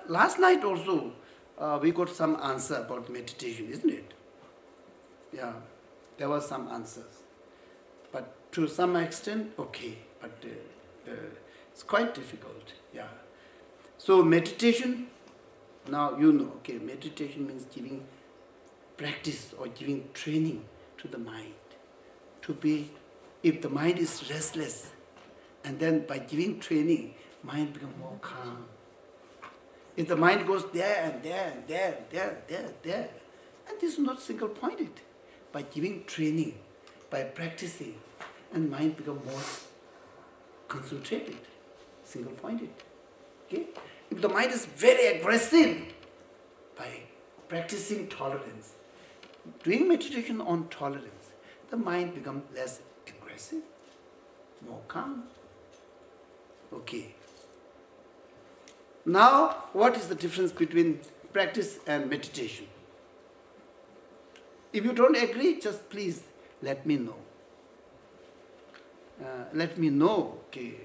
Last night also, we got some answer about meditation, isn't it? Yeah, there were some answers. But to some extent, okay, but it's quite difficult, yeah. So meditation, now you know, okay, meditation means giving practice or giving training to the mind. To be, if the mind is restless, and then by giving training, mind becomes more calm. If the mind goes there and there and there and there and there, and this is not single-pointed. By giving training, by practicing, and mind becomes more concentrated, single-pointed. Okay? If the mind is very aggressive, by practicing tolerance, doing meditation on tolerance, the mind becomes less aggressive, more calm. Okay. Now, what is the difference between practice and meditation? If you don't agree, just please let me know. Let me know, okay,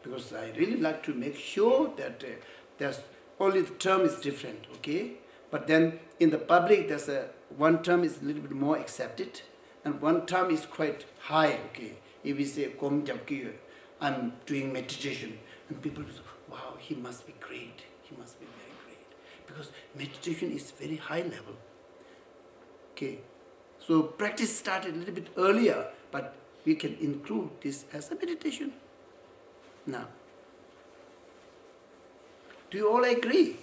because I really like to make sure that there's only the term is different, okay? But then in the public, there's one term is a little bit more accepted, and one term is quite high, okay? If we say, I'm doing meditation, and people say, wow, he must be great, he must be very great. Because meditation is very high level, okay? So practice started a little bit earlier, but we can include this as a meditation. Now, do you all agree?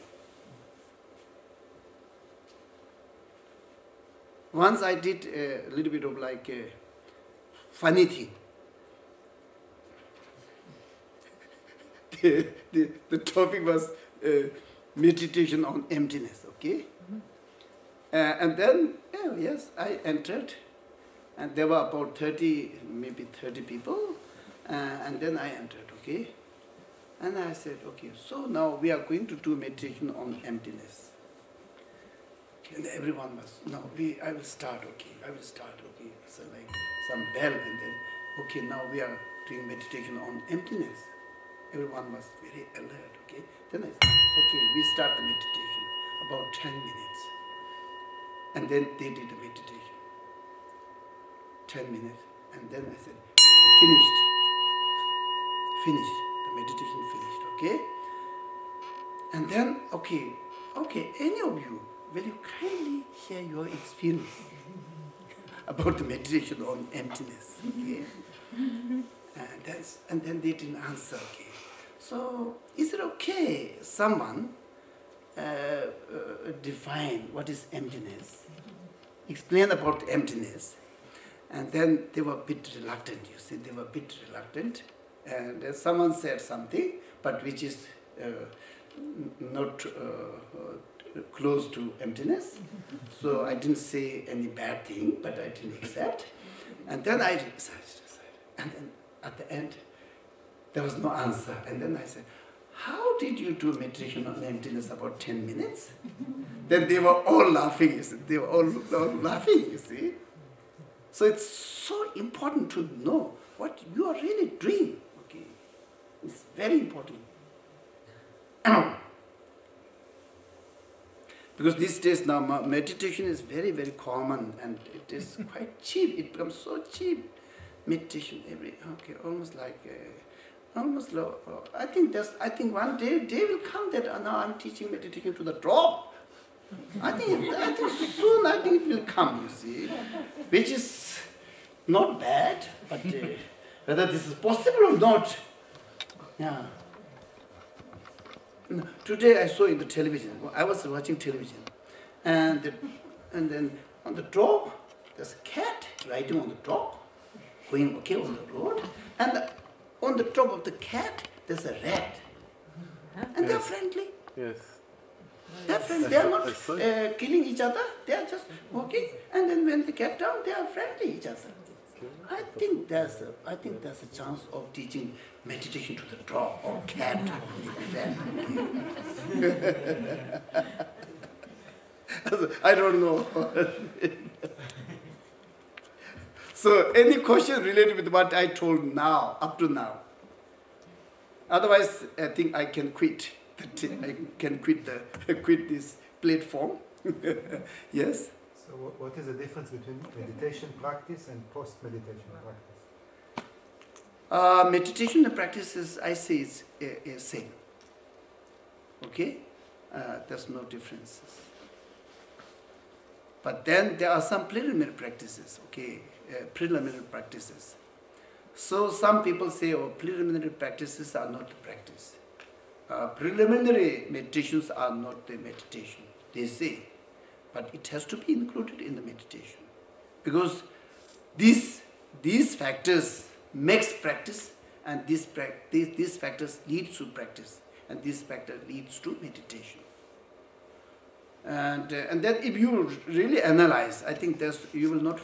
Once I did a little bit of like a funny thing. The topic was meditation on emptiness, okay? And then, yes, I entered, and there were about 30, maybe 30 people, and then I entered, okay? And I said, okay, so now we are going to do meditation on emptiness. And everyone was, no, I will start, okay, I will start, okay. So like some bell, and then, okay, now we are doing meditation on emptiness. Everyone was very alert, okay. Then I said, okay, we start the meditation, about 10 minutes. And then they did the meditation, 10 minutes. And then I said, finished, the meditation finished, okay. And then, okay, any of you, will you kindly share your experience about the meditation on emptiness? Okay? And then they didn't answer. Okay. So, is it okay someone define what is emptiness, explain about emptiness, and then they were a bit reluctant. You see, they were a bit reluctant, and someone said something, but which is not close to emptiness. So I didn't say any bad thing, but I didn't accept. And then I decided. And then at the end, there was no answer. And then I said, how did you do meditation on emptiness about 10 minutes? Then they were all laughing, you see. They were all laughing, you see. So it's so important to know what you are really doing. Okay, it's very important. Because these days now, meditation is very, very common, and it is quite cheap. It becomes so cheap. Meditation almost like, I think one day will come that now I'm teaching meditation to the drop. I think soon it will come, you see, which is not bad, but whether this is possible or not, yeah. Today I saw in the television, I was watching television, and then on the drop, there's a cat riding on the drop, going okay on the road, and on the top of the cat, there's a rat. And they're friendly. Yes. They're friendly. They're not killing each other, they're just walking, and then when they get down, they are friendly each other. I think there's a chance of teaching meditation to the dog or cat or I don't know. So any question related with what I told now, up to now? Otherwise, I think I can quit. that I can quit this platform. Yes. So what is the difference between meditation practice and post-meditation practice? Meditation practices, I say, is same. Okay? There's no differences. But then there are some preliminary practices, okay? Preliminary practices. So some people say, oh, preliminary practices are not practice. Preliminary meditations are not the meditation, they say. But it has to be included in the meditation. Because these factors makes practice, and these factors leads to practice, and this factor leads to meditation. And then if you really analyze, I think you will not